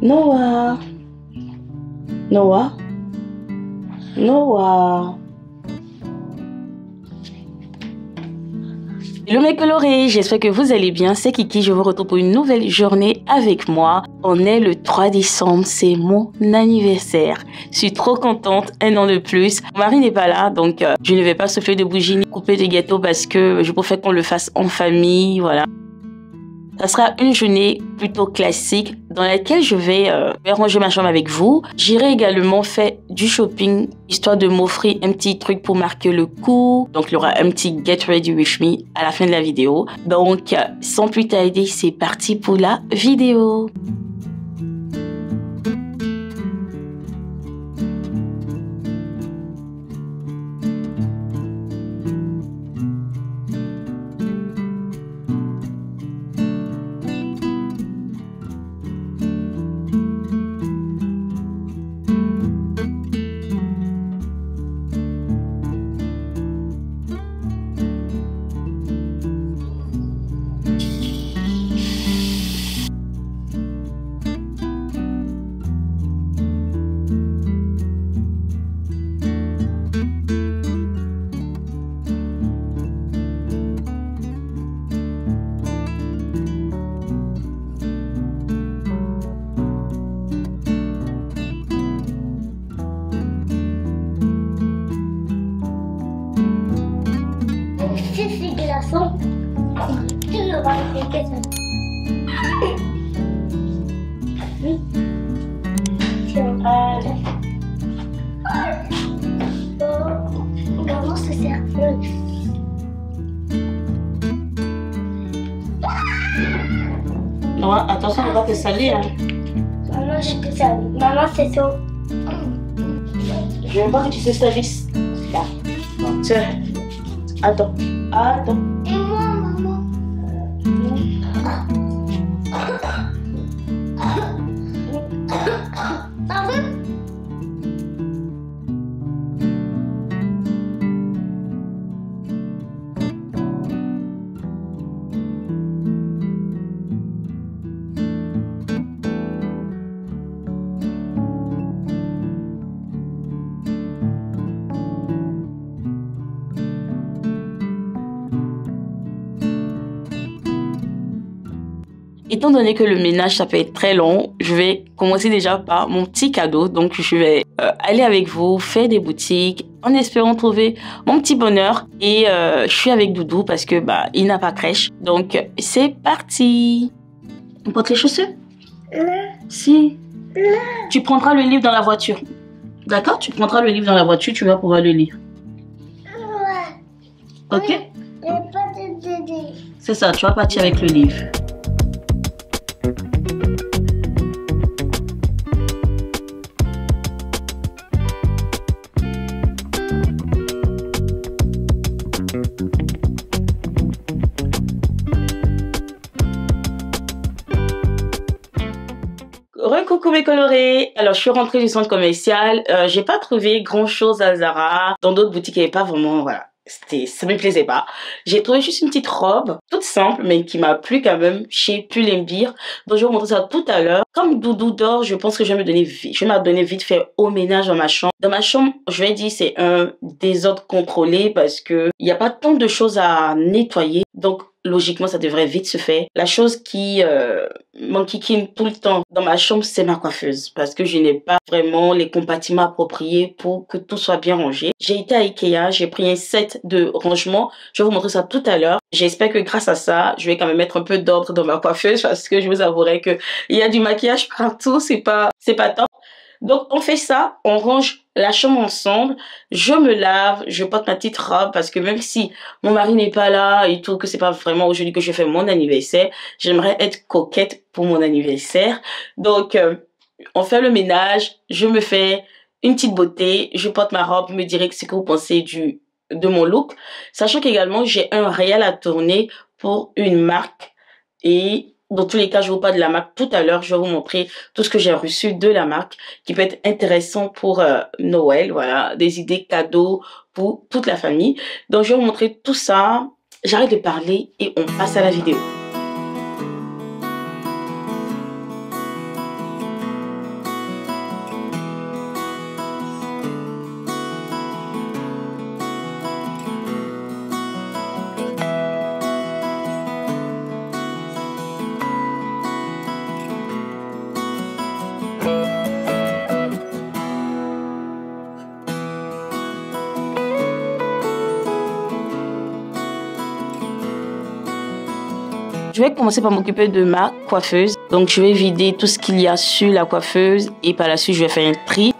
Noah, Noah, Noah. Hello mes colorés, j'espère que vous allez bien, c'est Kiki, je vous retrouve pour une nouvelle journée avec moi. On est le 3 décembre, c'est mon anniversaire. Je suis trop contente, un an de plus. Mon mari n'est pas là, donc je ne vais pas souffler de bougies ni couper de gâteaux parce que je préfère qu'on le fasse en famille, voilà. Ça sera une journée plutôt classique dans laquelle je vais ranger ma chambre avec vous. J'irai également faire du shopping, histoire de m'offrir un petit truc pour marquer le coup. Donc, il y aura un petit Get Ready With Me à la fin de la vidéo. Donc, sans plus tarder, c'est parti pour la vidéo. Ces glaçons, tu le vas appliquer ça. Comment ça sert? Non, attention, on va te salir. Hein. Maman, je te salue. Maman, c'est ça. Je veux pas que tu te salisses. Là. Tiens. Attends. Attends. Et moi, maman. Ça va? Étant donné que le ménage, ça peut être très long, je vais commencer déjà par mon petit cadeau. Donc, je vais aller avec vous, faire des boutiques, en espérant trouver mon petit bonheur. Et je suis avec Doudou parce que il n'a pas crèche. Donc, c'est parti. On porte les chaussures? Si. Tu prendras le livre dans la voiture. D'accord? Tu prendras le livre dans la voiture, tu vas pouvoir le lire. Ok? C'est ça, tu vas partir avec le livre. Coucou mes colorés. Alors je suis rentrée du centre commercial, j'ai pas trouvé grand chose à Zara. Dans d'autres boutiques il n'y avait pas vraiment, voilà, ça me plaisait pas. J'ai trouvé juste une petite robe toute simple mais qui m'a plu quand même chez Pull&Bear. Donc je vais vous montrer ça tout à l'heure. Comme Doudou dort, je pense que je vais me donner vite fait au ménage dans ma chambre. Dans ma chambre, je vais dire c'est un désordre contrôlé parce que il n'y a pas tant de choses à nettoyer. Donc logiquement, ça devrait vite se faire. La chose qui m'enquiquine tout le temps dans ma chambre, c'est ma coiffeuse. Parce que je n'ai pas vraiment les compartiments appropriés pour que tout soit bien rangé. J'ai été à Ikea, j'ai pris un set de rangement. Je vais vous montrer ça tout à l'heure. J'espère que grâce à ça, je vais quand même mettre un peu d'ordre dans ma coiffeuse parce que je vous avouerai que il y a du maquillage partout, c'est pas top. Donc, on fait ça, on range la chambre ensemble, je me lave, je porte ma petite robe parce que même si mon mari n'est pas là et tout, que c'est pas vraiment aujourd'hui que je fais mon anniversaire, j'aimerais être coquette pour mon anniversaire. Donc, on fait le ménage, je me fais une petite beauté, je porte ma robe, me direz ce que vous pensez de mon look. Sachant qu'également, j'ai un réel à tourner pour une marque et dans tous les cas, je vous parle de la marque tout à l'heure. Je vais vous montrer tout ce que j'ai reçu de la marque qui peut être intéressant pour Noël. Voilà, des idées cadeaux pour toute la famille. Donc, je vais vous montrer tout ça. J'arrête de parler et on passe à la vidéo. Je vais commencer par m'occuper de ma coiffeuse. Donc, je vais vider tout ce qu'il y a sur la coiffeuse et par la suite, je vais faire un tri.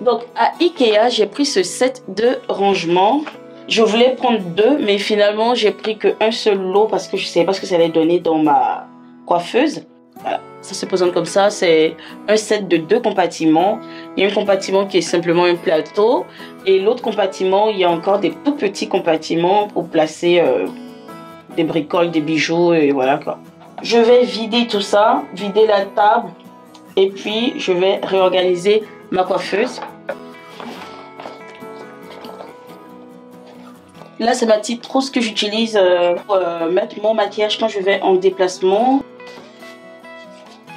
Donc, à Ikea, j'ai pris ce set de rangement. Je voulais prendre 2, mais finalement, j'ai pris qu'un seul lot parce que je ne savais pas ce que ça allait donner dans ma coiffeuse. Voilà, ça se présente comme ça. C'est un set de 2 compartiments. Il y a un compartiment qui est simplement un plateau. Et l'autre compartiment, il y a encore des tout petits compartiments pour placer des bricoles, des bijoux et voilà quoi. Je vais vider tout ça, vider la table et puis je vais réorganiser ma coiffeuse. Là, c'est ma petite trousse que j'utilise pour mettre mon maquillage quand je vais en déplacement.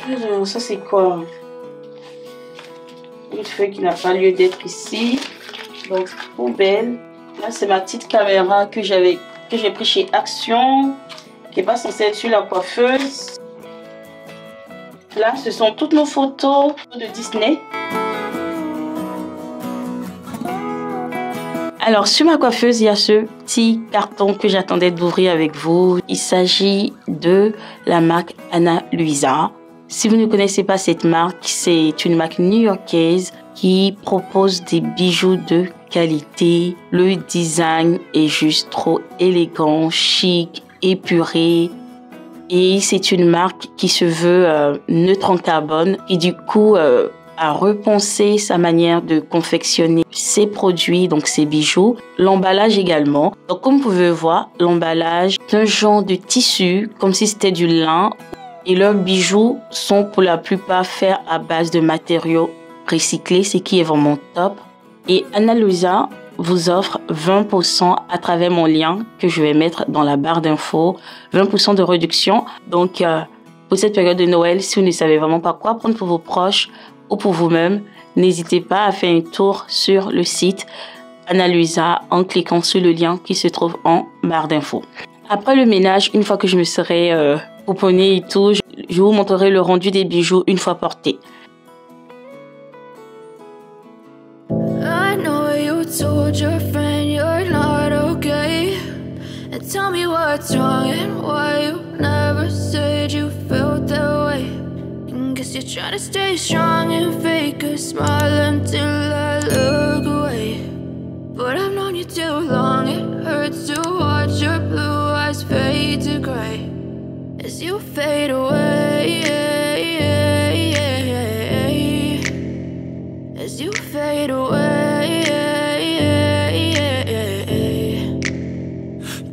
Alors, ça, c'est quoi? Une feuille qui n'a pas lieu d'être ici. Donc, poubelle. Là, c'est ma petite caméra que j'ai pris chez Action, qui n'est pas censée être sur la coiffeuse. Là, ce sont toutes nos photos de Disney. Alors, sur ma coiffeuse, il y a ce petit carton que j'attendais d'ouvrir avec vous. Il s'agit de la marque Ana Luisa. Si vous ne connaissez pas cette marque, c'est une marque new-yorkaise qui propose des bijoux de qualité. Le design est juste trop élégant, chic, épuré. Et c'est une marque qui se veut neutre en carbone et du coup a repensé sa manière de confectionner ses produits, donc ses bijoux, l'emballage également. Donc comme vous pouvez voir, l'emballage est un genre de tissu, comme si c'était du lin. Et leurs bijoux sont pour la plupart faits à base de matériaux recyclés, ce qui est vraiment top. Et Ana Luisa vous offre 20% à travers mon lien que je vais mettre dans la barre d'infos. 20% de réduction. Donc pour cette période de Noël, si vous ne savez vraiment pas quoi prendre pour vos proches ou pour vous-même, n'hésitez pas à faire un tour sur le site Ana Luisa en cliquant sur le lien qui se trouve en barre d'infos. Après le ménage, une fois que je me serai pouponnée et tout, je vous montrerai le rendu des bijoux une fois portés. I know you told your friend you're not okay, and tell me what's wrong and why you never said you felt that way. And guess you're trying to stay strong and fake a smile until I look away. But I've known you too long, it hurts to watch your blue eyes fade to gray as you fade away, as you fade away.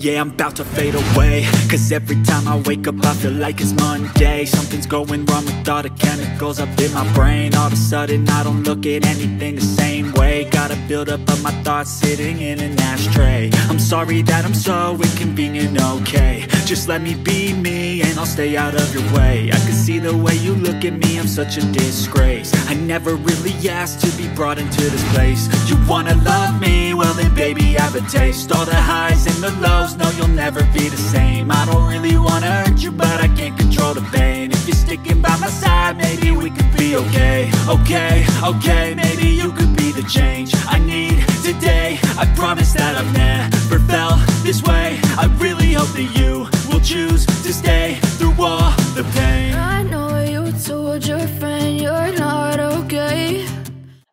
Yeah, I'm about to fade away, cause every time I wake up I feel like it's Monday. Something's going wrong with all the chemicals up in my brain. All of a sudden I don't look at anything the same way. Got a buildup of my thoughts sitting in an ashtray. I'm sorry that I'm so inconvenient, okay. Just let me be me and I'll stay out of your way. I can see the way you look at me, I'm such a disgrace. I never really asked to be brought into this place. You wanna love me? Well then baby I have a taste. All the highs and the lows, no you'll never be the same. I don't really wanna hurt you but I can't control the pain. If you're sticking by my side, maybe we could be okay. Okay, maybe you could be the change I need today. I promise that I've never felt this way. I really hope that you will choose to stay through all the pain. I know you told your friend you're not okay.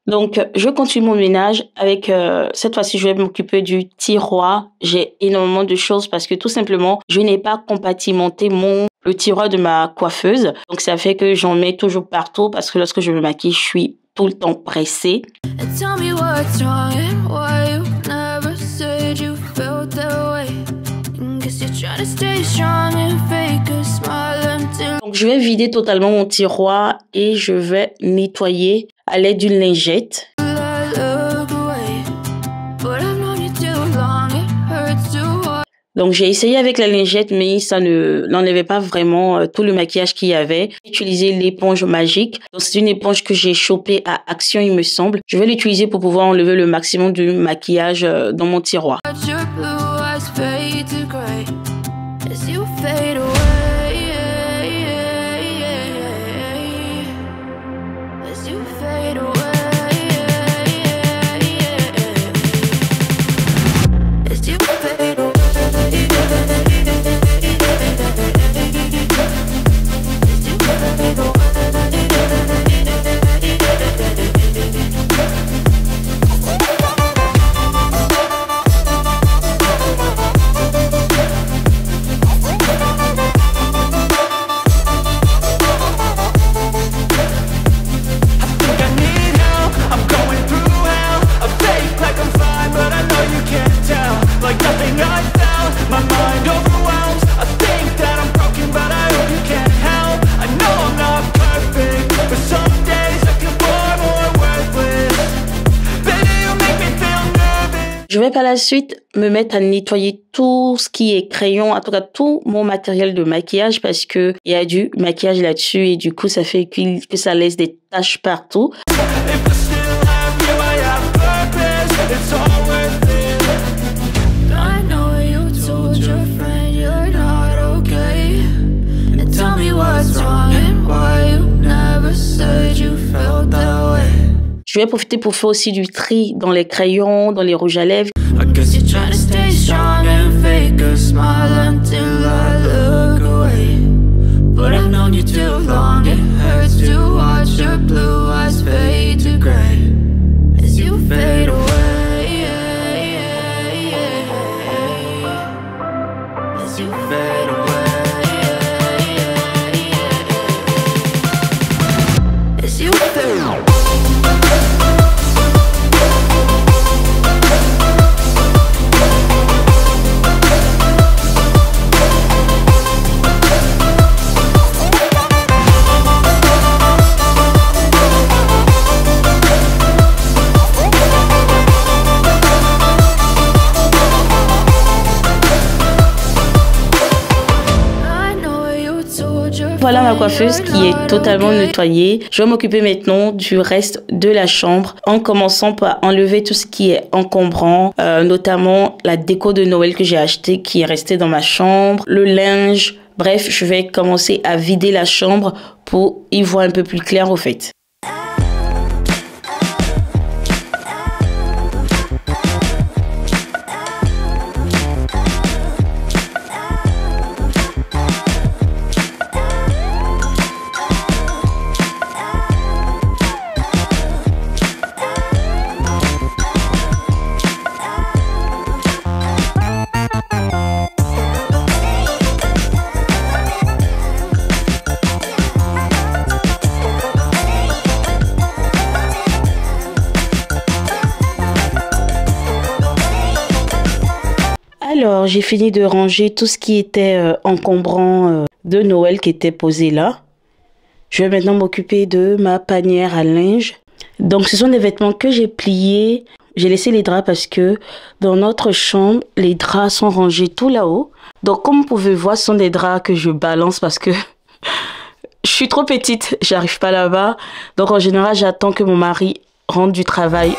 Donc, je continue mon ménage avec, cette fois-ci, je vais m'occuper du tiroir. J'ai énormément de choses parce que tout simplement, je n'ai pas compartimenté le tiroir de ma coiffeuse. Donc, ça fait que j'en mets toujours partout parce que lorsque je me maquille, je suis tout le temps pressée. Donc, je vais vider totalement mon tiroir et je vais nettoyer à l'aide d'une lingette. Donc j'ai essayé avec la lingette mais ça n'enlevait pas vraiment tout le maquillage qu'il y avait. J'ai utilisé l'éponge magique. Donc c'est une éponge que j'ai chopée à Action il me semble. Je vais l'utiliser pour pouvoir enlever le maximum du maquillage dans mon tiroir. Je vais par la suite me mettre à nettoyer tout ce qui est crayon, en tout cas tout mon matériel de maquillage parce que il y a du maquillage là-dessus et du coup ça fait que ça laisse des taches partout. Je vais profiter pour faire aussi du tri dans les crayons, dans les rouges à lèvres. Voilà ma coiffeuse qui est totalement nettoyée. Je vais m'occuper maintenant du reste de la chambre en commençant par enlever tout ce qui est encombrant, notamment la déco de Noël que j'ai acheté qui est restée dans ma chambre, le linge. Bref, je vais commencer à vider la chambre pour y voir un peu plus clair au fait. Alors, j'ai fini de ranger tout ce qui était encombrant de Noël qui était posé là. Je vais maintenant m'occuper de ma panière à linge. Donc, ce sont des vêtements que j'ai pliés. J'ai laissé les draps parce que dans notre chambre, les draps sont rangés tout là-haut. Donc, comme vous pouvez voir, ce sont des draps que je balance parce que je suis trop petite. J'arrive pas là-bas. Donc, en général, j'attends que mon mari rentre du travail.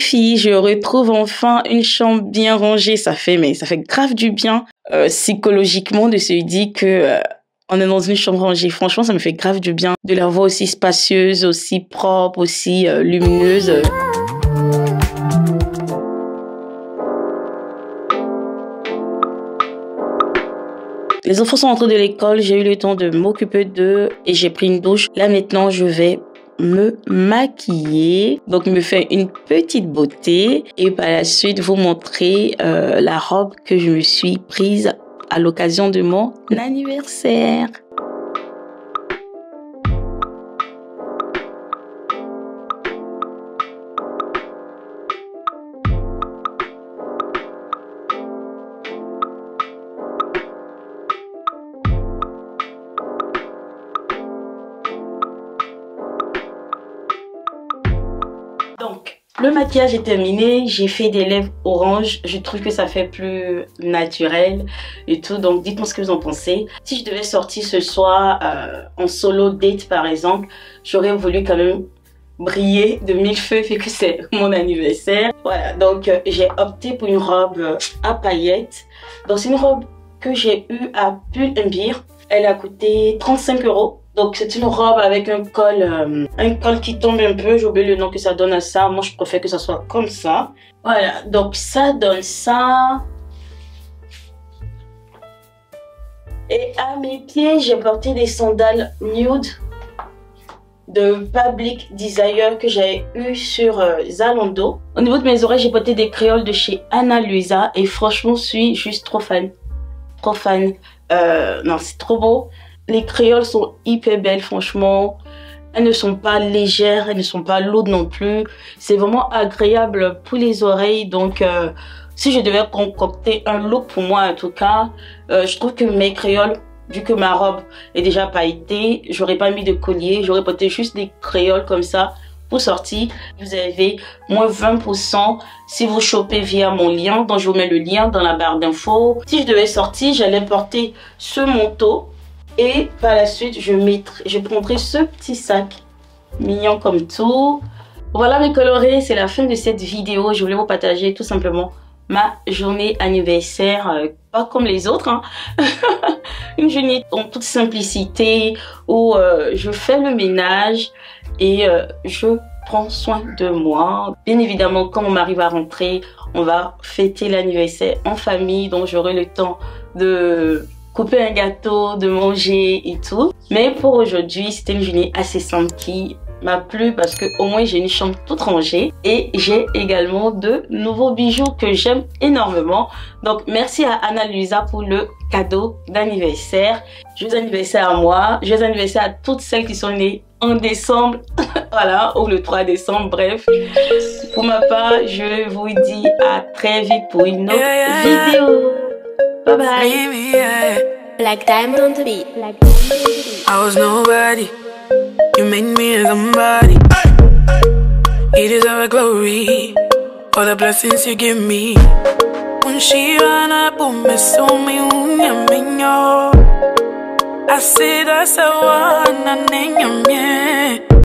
filles, je retrouve enfin une chambre bien rangée. Ça fait grave du bien psychologiquement de se dire que on est dans une chambre rangée. Franchement, ça me fait grave du bien de la voir aussi spacieuse, aussi propre, aussi lumineuse. Les enfants sont rentrés de l'école, j'ai eu le temps de m'occuper d'eux et j'ai pris une douche. Là maintenant, je vais me maquiller, donc me faire une petite beauté et par la suite vous montrer la robe que je me suis prise à l'occasion de mon anniversaire. Donc, le maquillage est terminé, j'ai fait des lèvres orange, je trouve que ça fait plus naturel et tout, donc dites-moi ce que vous en pensez. Si je devais sortir ce soir en solo date par exemple, j'aurais voulu quand même briller de mille feux vu que c'est mon anniversaire. Voilà, donc j'ai opté pour une robe à paillettes. Donc c'est une robe que j'ai eue à Pull&Bear, elle a coûté 35 €. Donc c'est une robe avec un col qui tombe un peu. J'ai oublié le nom que ça donne à ça. Moi je préfère que ça soit comme ça. Voilà, donc ça donne ça. Et à mes pieds, j'ai porté des sandales nude de Public Desire que j'avais eu sur Zalando. Au niveau de mes oreilles, j'ai porté des créoles de chez Ana Luisa. Et franchement, je suis juste trop fan. Trop fan. Non, c'est trop beau. Les créoles sont hyper belles, franchement. Elles ne sont pas légères, elles ne sont pas lourdes non plus. C'est vraiment agréable pour les oreilles. Donc, si je devais concocter un look pour moi, en tout cas, je trouve que mes créoles, vu que ma robe est déjà pailletée, j'aurais pas mis de collier. J'aurais porté juste des créoles comme ça pour sortir. Vous avez moins 20% si vous chopez via mon lien. Donc, je vous mets le lien dans la barre d'infos. Si je devais sortir, j'allais porter ce manteau. Et par la suite, je prendrai ce petit sac mignon comme tout. Voilà mes colorés, c'est la fin de cette vidéo. Je voulais vous partager tout simplement ma journée anniversaire, pas comme les autres. Hein. Une journée en toute simplicité où je fais le ménage et je prends soin de moi. Bien évidemment, quand mon mari va rentrer, on va fêter l'anniversaire en famille. Donc j'aurai le temps de couper un gâteau, de manger et tout. Mais pour aujourd'hui, c'était une journée assez simple qui m'a plu parce que au moins j'ai une chambre toute rangée et j'ai également de nouveaux bijoux que j'aime énormément. Donc merci à Ana Luisa pour le cadeau d'anniversaire. Joyeux anniversaire à moi, joyeux anniversaire à toutes celles qui sont nées en décembre, voilà, ou le 3 décembre, bref. Pour ma part, je vous dis à très vite pour une autre vidéo. Bye bye. Black Diamond on the beat. I was nobody, you made me somebody. You deserve glory for the blessings you give me. When she ran up on me, so me I see that's the one I name you.